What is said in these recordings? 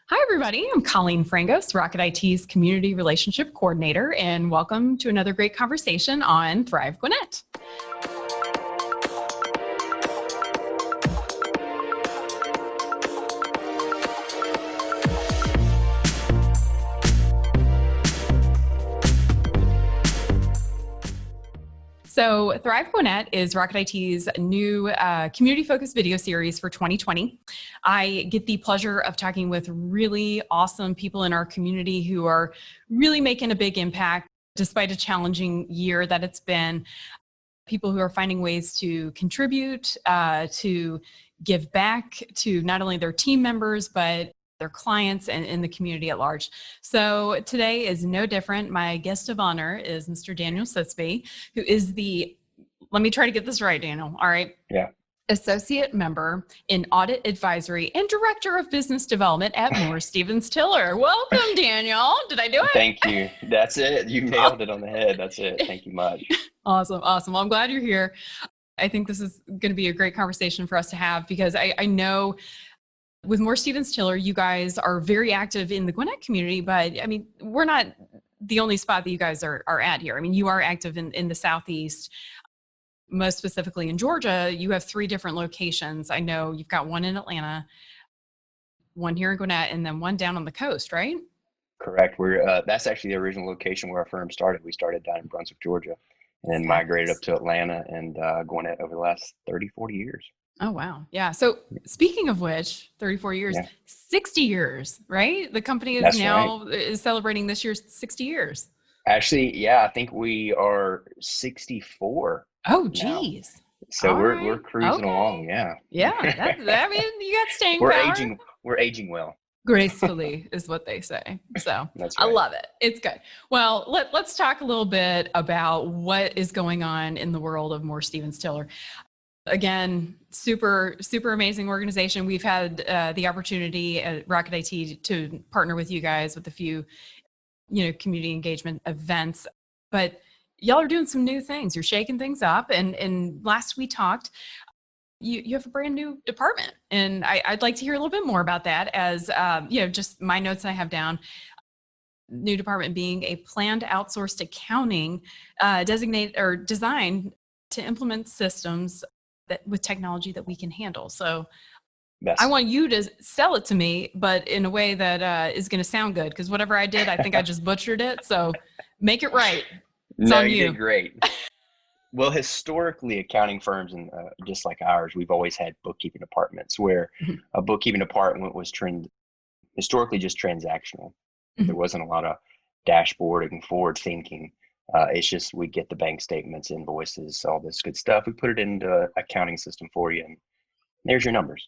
Hi, everybody. I'm Colleen Frangos, Rocket IT's Community Relationship Coordinator, and welcome to another great conversation on Thrive Gwinnett. So Thrive Gwinnett is Rocket IT's new community-focused video series for 2020. I get the pleasure of talking with really awesome people in our community who are really making a big impact despite a challenging year that it's been. People who are finding ways to contribute, to give back to not only their team members, but their clients and in the community at large. So today is no different. My guest of honor is Mr. Daniel Sosebee, who is let me try to get this right, Daniel. All right. Yeah. Associate Member in Audit Advisory and Director of Business Development at Moore Stephens Tiller. Welcome, Daniel. Did I do it? Thank you. That's it. You nailed it on the head. That's it. Thank you much. Awesome. Well, I'm glad you're here. I think this is going to be a great conversation for us to have because I know with Moore Stephens Tiller, you guys are very active in the Gwinnett community, but I mean, we're not the only spot that you guys are at here. I mean, you are active in the Southeast, most specifically in Georgia. You have 3 different locations. I know you've got one in Atlanta, one here in Gwinnett, and then one down on the coast, right? Correct. That's actually the original location where our firm started. We started down in Brunswick, Georgia, and then migrated up to Atlanta and Gwinnett over the last 30, 40 years. Oh, wow. Yeah. So speaking of which, 34 years, 60 years, right? The company is celebrating this year's 60 years. Actually, yeah, I think we are 64. Oh, geez. So we're cruising along. Yeah. Yeah. I mean, you got staying power. We're aging well. Gracefully is what they say. So That's right. I love it. It's good. Well, let's talk a little bit about what is going on in the world of Moore Stephens Tiller. Again, super amazing organization. We've had the opportunity at Rocket IT to partner with you guys with a few, community engagement events, but y'all are doing some new things. You're shaking things up. And last we talked, you have a brand new department, and I'd like to hear a little bit more about that. As just my notes I have down. New department being a planned outsourced accounting, designed to implement systems that with technology that we can handle. So I want you to sell it to me, but in a way that is going to sound good, because whatever I did, I think I just butchered it. So make it right. No, you did great. Well, historically, accounting firms, and just like ours, we've always had bookkeeping departments where a bookkeeping department was historically just transactional. There wasn't a lot of dashboarding, forward thinking. It's just we get the bank statements, invoices, all this good stuff. We put it into an accounting system for you, and there's your numbers.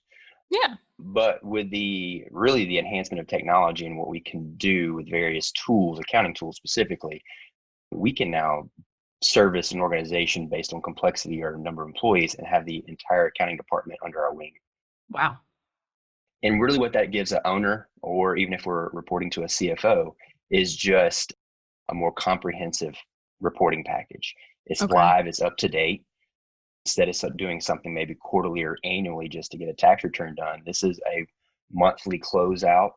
Yeah. But with the enhancement of technology and what we can do with various tools, accounting tools specifically, we can now service an organization based on complexity or number of employees and have the entire accounting department under our wing. Wow. And really what that gives an owner, or even if we're reporting to a CFO, is just a more comprehensive reporting package. It's live, it's up to date. Instead of doing something maybe quarterly or annually just to get a tax return done, this is a monthly closeout.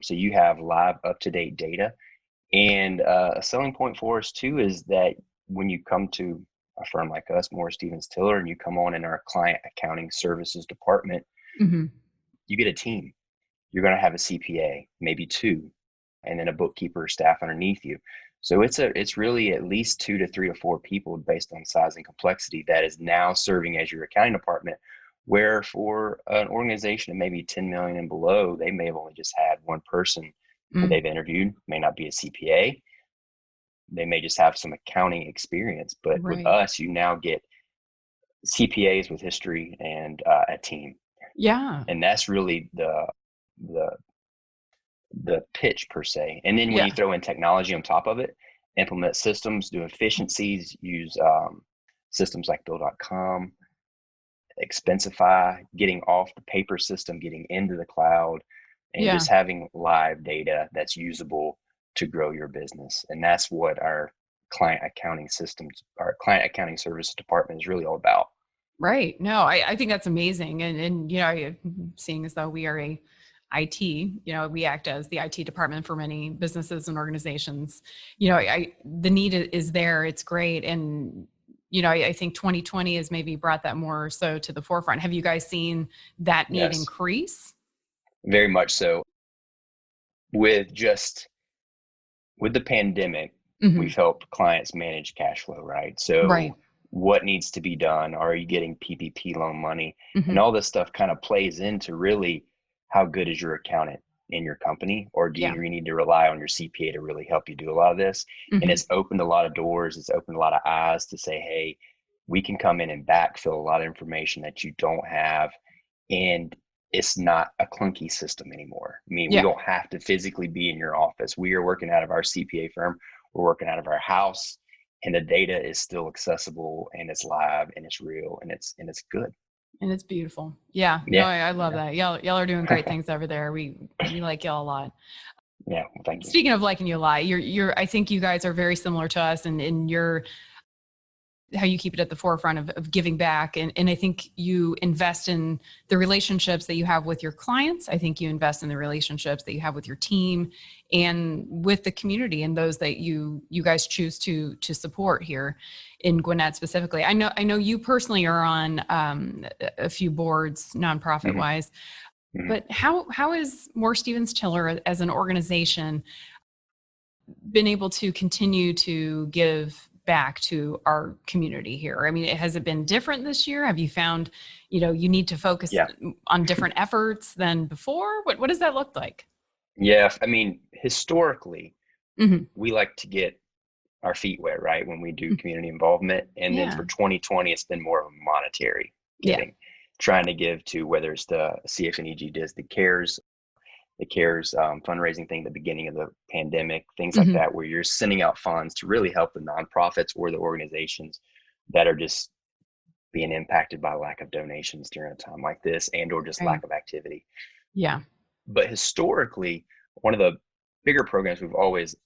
So you have live, up-to-date data. And a selling point for us too is that when you come to a firm like us, Moore Stephens Tiller, and you come on in our client accounting services department, you get a team. You're going to have a CPA, maybe 2, and then a bookkeeper staff underneath you. So it's really at least 2 to 3 or 4 people based on size and complexity that is now serving as your accounting department, where for an organization of maybe 10 million and below, they may have only just had one person that they've interviewed, may not be a CPA. They may just have some accounting experience, but with us, you now get CPAs with history and a team. Yeah. And that's really the pitch per se. And then when you throw in technology on top of it, implement systems, do efficiencies, use systems like Bill.com, Expensify, getting off the paper system, getting into the cloud, and just having live data that's usable to grow your business. And that's what our client accounting services department is really all about. Right. No, I think that's amazing. And seeing as though we are a IT, we act as the IT department for many businesses and organizations. The need is there. It's great. And, I think 2020 has maybe brought that more so to the forefront. Have you guys seen that need Yes, increase? very much so. With the pandemic, Mm-hmm. we've helped clients manage cash flow, right? So Right. what needs to be done? Are you getting PPP loan money? Mm-hmm. And all this stuff kind of plays into really how good is your accountant in your company, or do Yeah. you need to rely on your CPA to really help you do a lot of this? Mm-hmm. And it's opened a lot of doors. It's opened a lot of eyes to say, hey, we can come in and backfill a lot of information that you don't have. And it's not a clunky system anymore. I mean, we don't have to physically be in your office. We are working out of our CPA firm. We're working out of our house, and the data is still accessible, and it's live, and it's real, and it's good. And it's beautiful. Yeah. No, I love that. Y'all are doing great things over there. We like y'all a lot. Yeah. Well, thank you. Speaking of liking you a lot, I think you guys are very similar to us in your how you keep it at the forefront of giving back. And I think you invest in the relationships that you have with your clients. I think you invest in the relationships that you have with your team and with the community and those that you guys choose to support here in Gwinnett specifically. I know you personally are on a few boards, nonprofit wise, but how is Moore Stephens Tiller as an organization been able to continue to give back to our community here? I mean, has it been different this year? Have you found, you need to focus on different efforts than before? What does that look like? Yeah. I mean, historically, we like to get our feet wet, right? When we do community involvement. And then for 2020, it's been more of a monetary giving, trying to give to whether it's the CFNEG does the CARES fundraising thing at the beginning of the pandemic, things like that, where you're sending out funds to really help the nonprofits or the organizations that are just being impacted by lack of donations during a time like this and or just lack of activity. Yeah. But historically, one of the bigger programs we've always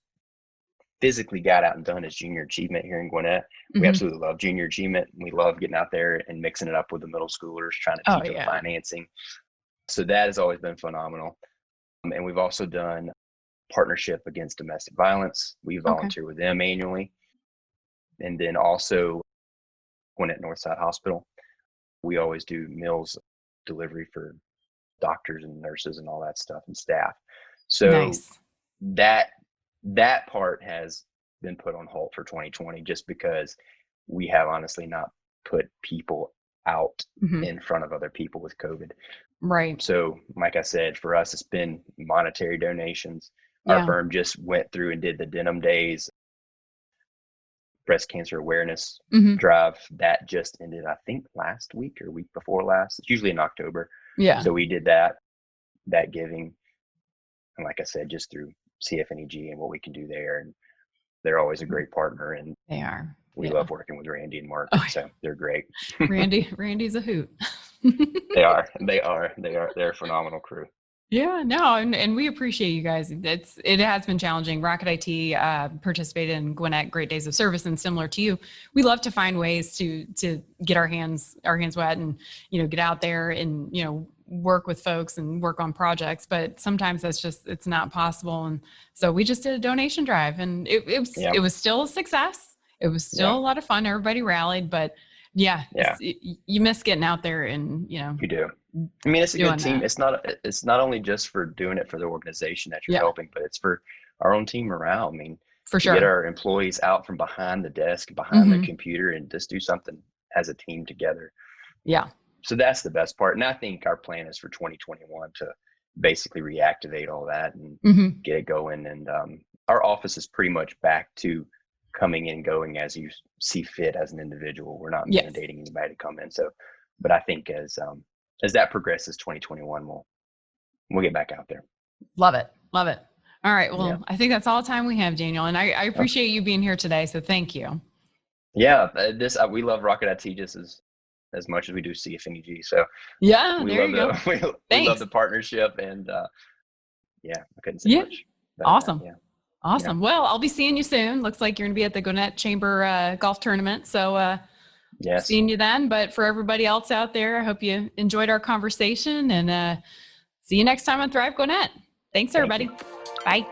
physically got out and done is junior achievement here in Gwinnett. We absolutely love junior achievement. We love getting out there and mixing it up with the middle schoolers, trying to teach them financing. So that has always been phenomenal. And we've also done partnership against domestic violence. We volunteer with them annually. And then also Gwinnett Northside Hospital, we always do meals delivery for doctors and nurses and all that stuff and staff. So that part has been put on hold for 2020 just because we have honestly not put people out in front of other people with COVID. Right. So like I said, for us, it's been monetary donations. Our firm just went through and did the Denim Days breast cancer awareness drive. That just ended, I think, last week or week before last. It's usually in October. Yeah. So we did that giving. And like I said, just through CFNEG and what we can do there. And they're always a great partner. And they are. We love working with Randy and Mark. So they're great. Randy's a hoot. They're a phenomenal crew. Yeah, no, and we appreciate you guys. It has been challenging. Rocket IT participated in Gwinnett Great Days of Service, and similar to you, we love to find ways to get our hands wet and get out there and work with folks and work on projects. But sometimes it's not possible, and so we just did a donation drive, and it was still a success. It was still a lot of fun. Everybody rallied, but you miss getting out there and you do. I mean, it's a good team. That. It's not only just for doing it for the organization that you're helping, but it's for our own team morale. I mean, for sure, get our employees out from behind the desk, behind the computer, and just do something as a team together. Yeah. So that's the best part. And I think our plan is for 2021 to basically reactivate all that and get it going. And our office is pretty much back to coming and going as you see fit as an individual. We're not mandating anybody to come in. So, but I think as that progresses, 2021, we'll get back out there. Love it. All right. Well, I think that's all the time we have, Daniel. And I appreciate you being here today. So thank you. Yeah. We love Rocket IT just as much as we do CFNEG. So we love the partnership and I couldn't say much. Awesome. Awesome. Yeah. Well, I'll be seeing you soon. Looks like you're going to be at the Gwinnett Chamber golf tournament. So seeing you then. But for everybody else out there, I hope you enjoyed our conversation and see See you next time on Thrive Gwinnett. Thanks, everybody. Bye.